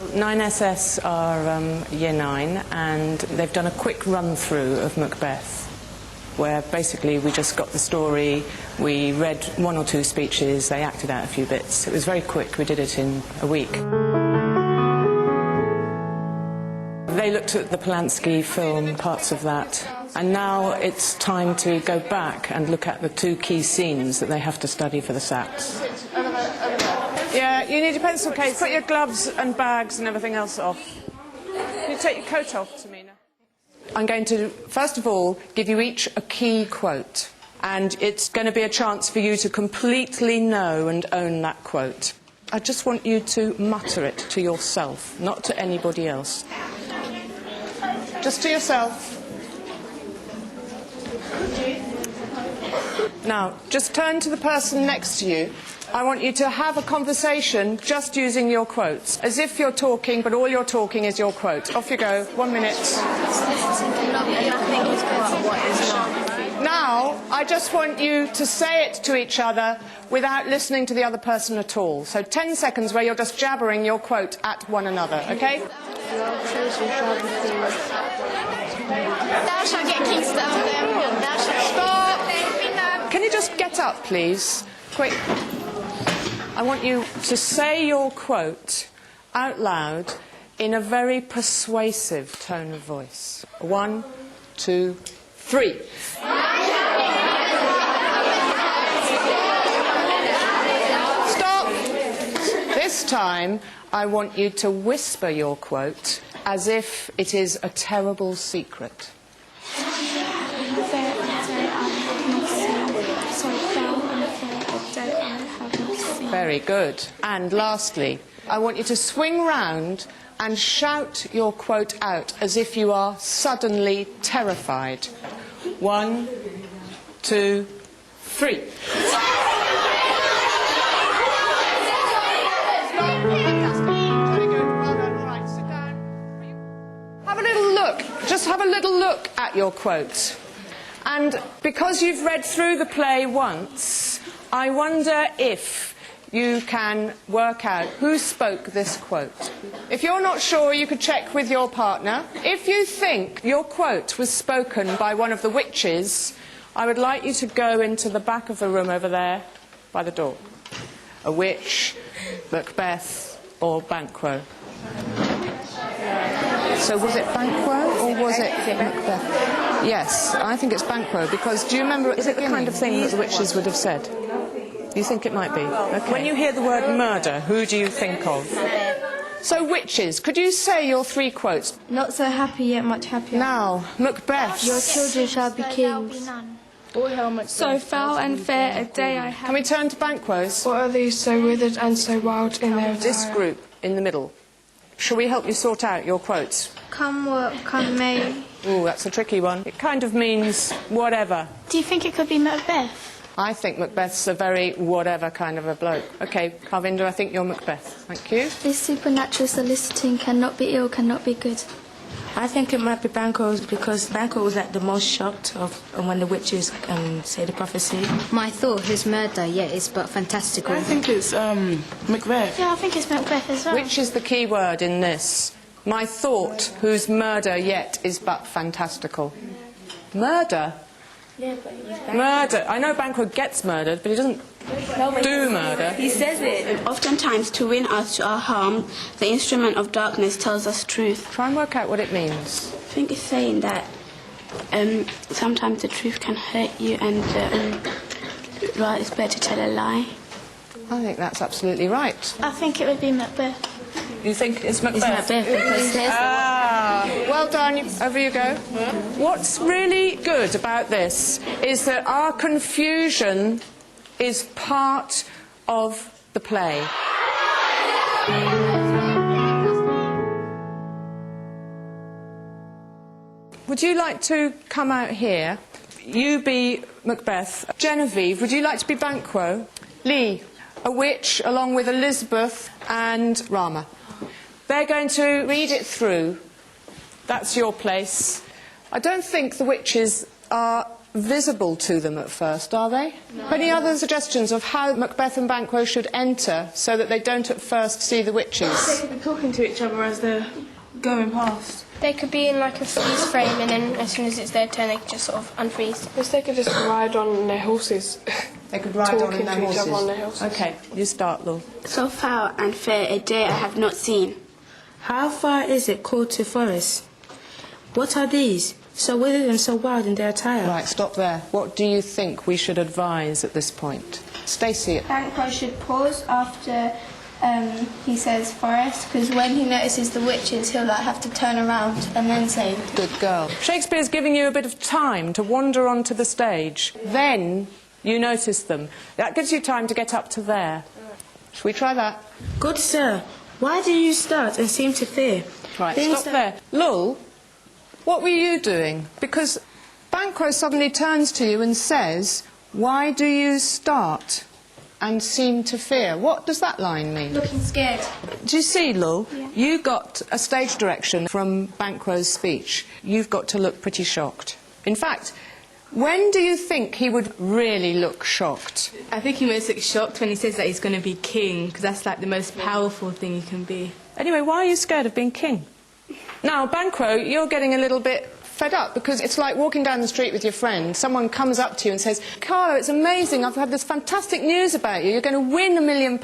9SS are Year 9, and they've done a quick run-through of Macbeth, where basically we just got the story, we read one or two speeches, they acted out a few bits. It was very quick, we did it in a week. They looked at the Polanski film, parts of that, and now it's time to go back and look at the two key scenes that they have to study for the SATs. Yeah, you need a pencil case. Put your gloves and bags and everything else off. Can you take your coat off, Tamina? I'm going to, first of all, give you each a key quote, and it's going to be a chance for you to completely know and own that quote. I just want you to mutter it to yourself, not to anybody else. Just to yourself. Now, just turn to the person next to you. I want you to have a conversation just using your quotes, as if you're talking, but all you're talking is your quote. Off you go. 1 minute. Now, I just want you to say it to each other without listening to the other person at all. So 10 seconds where you're just jabbering your quote at one another, OK? Thou shalt get kings to over them. Stop! Can you just get up, please? Quick. I want you to say your quote out loud in a very persuasive tone of voice. 1, 2, 3. Stop! This time, I want you to whisper your quote as if it is a terrible secret. Very good. And lastly, I want you to swing round and shout your quote out as if you are suddenly terrified. 1, 2, 3. Have a little look. Just have a little look at your quote. And because you've read through the play once, I wonder if you can work out who spoke this quote. If you're not sure, you could check with your partner. If you think your quote was spoken by one of the witches, I would like you to go into the back of the room over there by the door. A witch, Macbeth, or Banquo. So was it Banquo or was it Macbeth? Yes, I think it's Banquo, because do you remember, is it the kind of thing that the witches would have said? You think it might be? Okay. When you hear the word murder, who do you think of? So, witches, could you say your 3 quotes? Not so happy yet much happier. Now, Macbeth. Your children shall be kings. So foul and fair a day I have. Can we turn to Banquo's? What are these so withered and so wild in their attire? This group in the middle. Shall we help you sort out your quotes? Come what come may. Ooh, that's a tricky one. It kind of means whatever. Do you think it could be Macbeth? I think Macbeth's a very whatever kind of a bloke. OK, Carvinder, I think you're Macbeth. Thank you. This supernatural soliciting cannot be ill, cannot be good. I think it might be Banquo, because Banquo was like the most shocked of when the witches say the prophecy. My thought, his murder, yet is but fantastical. I think it's Macbeth. Yeah, I think it's Macbeth as well. Which is the key word in this? My thought, whose murder yet is but fantastical. Murder? Yeah, but Murder. I know Banquo gets murdered, but he doesn't do murder. He says it. Oftentimes, to win us to our harm, the instrument of darkness tells us truth. Try and work out what it means. I think it's saying that sometimes the truth can hurt you, and it's better to tell a lie. I think that's absolutely right. I think it would be Macbeth. You think it's Macbeth? It's Macbeth. Well done. Over you go. What's really good about this is that our confusion is part of the play. Would you like to come out here? You be Macbeth. Genevieve, would you like to be Banquo? Lee, a witch, along with Elizabeth and Rama. They're going to read it through. That's your place. I don't think the witches are visible to them at first, are they? No. Any other suggestions of how Macbeth and Banquo should enter so that they don't at first see the witches? They could be talking to each other as they're going past. They could be in like a freeze frame, and then as soon as it's their turn, they could just sort of unfreeze. Yes, they could just ride on their horses. They could ride on their horses. On their horses. OK, you start, Lul. So foul and fair a day I have not seen. How far is it called to forest? What are these? So withered and so wild in their attire. Right, stop there. What do you think we should advise at this point? Stacey? Banquo should pause after he says forest, because when he notices the witches, he'll like have to turn around and then say. Good girl. Shakespeare's giving you a bit of time to wander onto the stage. Then you notice them. That gives you time to get up to there. Shall we try that? Good sir, why do you start and seem to fear? Right, Things stop there. Lul, what were you doing? Because Banquo suddenly turns to you and says, why do you start and seem to fear? What does that line mean? Looking scared. Do you see, Lul? Yeah. You got a stage direction from Banquo's speech. You've got to look pretty shocked. In fact, when do you think he would really look shocked? I think he most looks shocked when he says that he's going to be king, because that's like the most powerful thing you can be. Anyway, why are you scared of being king? Now, Banquo, you're getting a little bit fed up, because it's like walking down the street with your friend. Someone comes up to you and says, Carlo, it's amazing, I've had this fantastic news about you. You're going to win £1 million,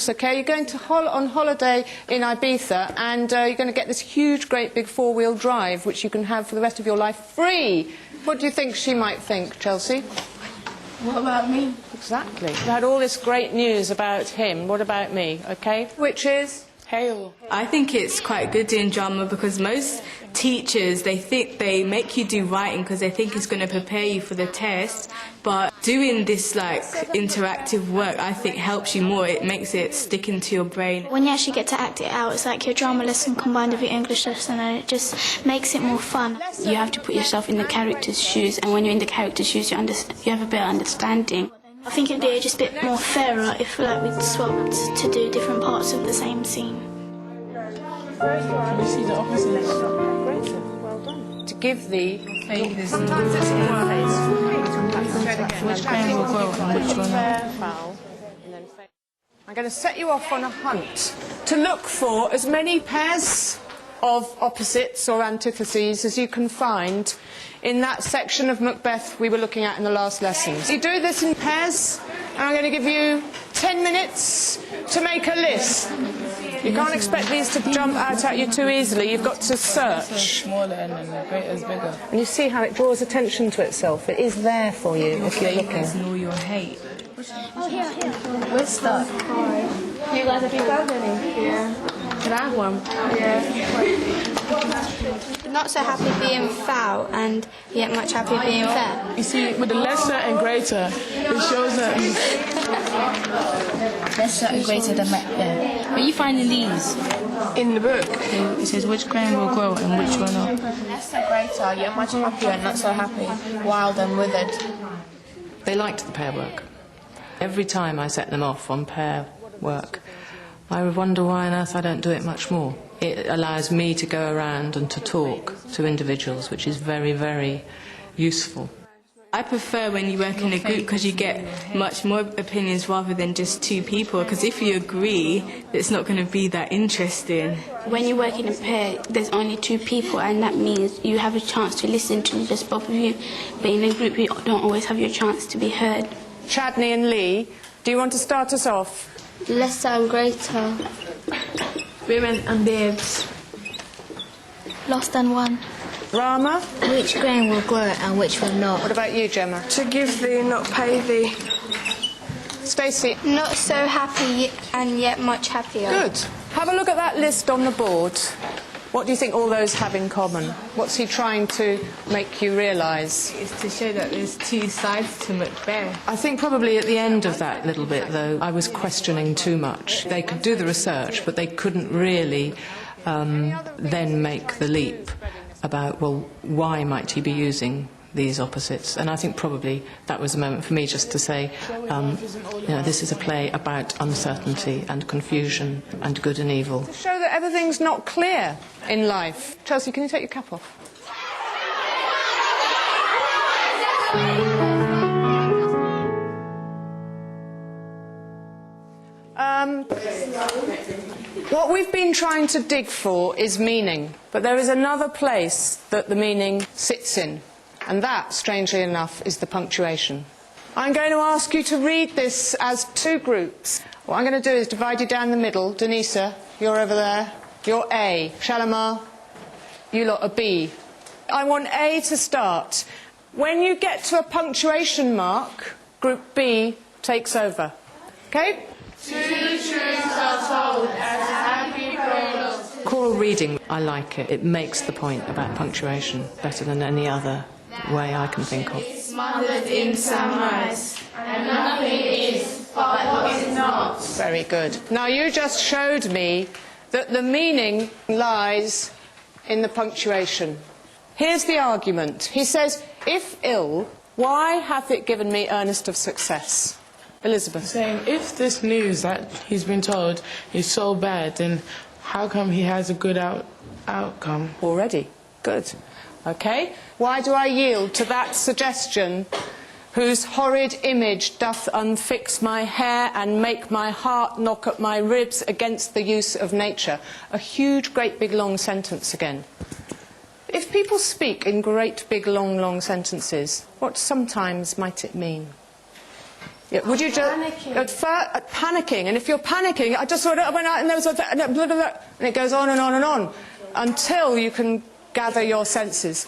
OK? You're going to on holiday in Ibiza, and you're going to get this huge, great big four-wheel drive, which you can have for the rest of your life free. What do you think she might think, Chelsea? What about me? Exactly. You had all this great news about him. What about me, OK? Which is? Hail. I think it's quite good doing drama, because most teachers, they think they make you do writing because they think it's going to prepare you for the test, but doing this like interactive work I think helps you more. It makes it stick into your brain. When you actually get to act it out, it's like your drama lesson combined with your English lesson, and it just makes it more fun. You have to put yourself in the character's shoes, and when you're in the character's shoes, you have a better understanding. I think it'd be just a bit more fairer if like we'd swapped to do different parts of the same scene. Can you see the opposite? Well done. To give the... Which grain will grow and which one not? I'm going to set you off on a hunt to look for as many pairs of opposites or antitheses as you can find in that section of Macbeth we were looking at in the last lessons. You do this in pairs, and I'm going to give you 10 minutes to make a list. You can't expect these to jump out at you too easily. You've got to search. Smaller and then the greater's bigger. And you see how it draws attention to itself. It is there for you if you're looking. And all your hate. Oh, here. We'll start. You guys have found any? Yeah. Can I have one? Yeah. Not so happy being foul and yet much happy being fair. You see, with the lesser and greater, it shows that Lesser and greater than Macbeth. Where are you finding these? in the book it says which grain will grow and which will not. Lesser, greater, you're much happier and not so happy, wild and withered. They liked the pair work. Every time I set them off on pair work, I would wonder why on earth I don't do it much more. It allows me to go around and to talk to individuals, which is very, very useful. I prefer when you work in a group because you get much more opinions rather than just two people, because if you agree, it's not going to be that interesting. When you work in a pair, there's only two people, and that means you have a chance to listen to just both of you. But in a group, you don't always have your chance to be heard. Chadney and Lee, do you want to start us off? Lesser and greater. Women and babes. Lost and won. Rama? Which grain will grow and which will not? What about you, Gemma? To give thee, not pay thee. Stacey? Not so happy and yet much happier. Good. Have a look at that list on the board. What do you think all those have in common? What's he trying to make you realise? It's to show that there's two sides to Macbeth. I think probably at the end of that little bit, though, I was questioning too much. They could do the research, but they couldn't really then make the leap about, well, why might he be using these opposites? And I think probably that was a moment for me just to say, this is a play about uncertainty and confusion and good and evil. To show that everything's not clear in life. Chelsea, can you take your cap off? What we've been trying to dig for is meaning, but there is another place that the meaning sits in, and that, strangely enough, is the punctuation. I'm going to ask you to read this as two groups. What I'm going to do is divide you down the middle. Denisa, you're over there. You're A. Shalimar, you lot are B. I want A to start. When you get to a punctuation mark, Group B takes over. OK? Two truths are told as a happy prologue. Choral reading, I like it. It makes the point about punctuation better than any other way I can think of. It's smothered in sunrise, and nothing is but what is not. Very good. Now you just showed me that the meaning lies in the punctuation. Here's the argument. He says, if ill, why hath it given me earnest of success? Elizabeth. Saying, if this news that he's been told is so bad, then how come he has a good outcome? Already. Good. OK. Why do I yield to that suggestion? Whose horrid image doth unfix my hair and make my heart knock at my ribs against the use of nature. A huge, great, big, long sentence again. If people speak in great, big, long sentences, what sometimes might it mean? Yeah, would you just panicking? And if you're panicking, I just sort of went out and there was and it goes on and on and on until you can gather your senses.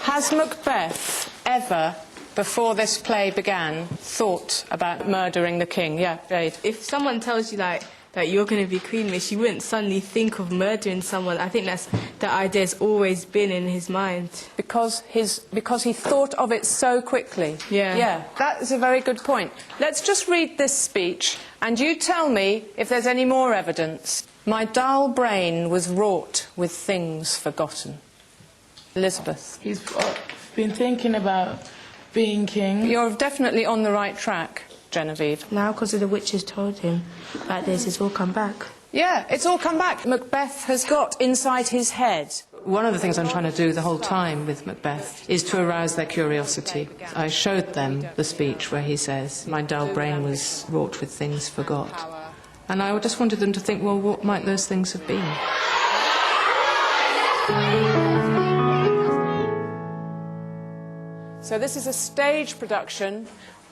Has Macbeth ever, before this play began, thought about murdering the king? Yeah, Jade. If someone tells you that you're going to be Queen Miss, you wouldn't suddenly think of murdering someone. I think that idea's always been in his mind. Because he thought of it so quickly. Yeah. Yeah, that is a very good point. Let's just read this speech, and you tell me if there's any more evidence. My dull brain was wrought with things forgotten. Elizabeth. He's been thinking about being king. You're definitely on the right track, Genevieve. Now, because of the witches told him about this, it's all come back. Yeah, it's all come back. Macbeth has got inside his head. One of the things I'm trying to do the whole time with Macbeth is to arouse their curiosity. I showed them the speech where he says, my dull brain was wrought with things forgot. And I just wanted them to think, well, what might those things have been? So this is a stage production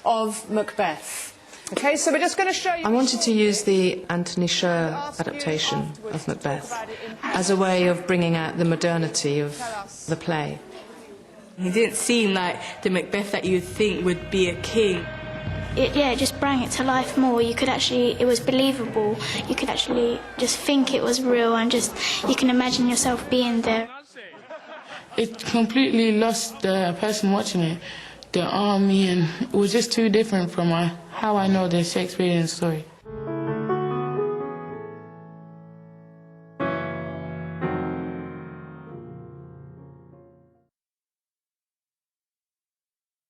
of Macbeth. OK, so we're just going to show you... I wanted to use the Anthony Sher adaptation of Macbeth as a way of bringing out the modernity of the play. He didn't seem like the Macbeth that you'd think would be a king. It just brought it to life more. You could actually, it was believable. You could actually just think it was real and just, you can imagine yourself being there. It completely lost the person watching it, the army, and it was just too different from how I know the Shakespearean story.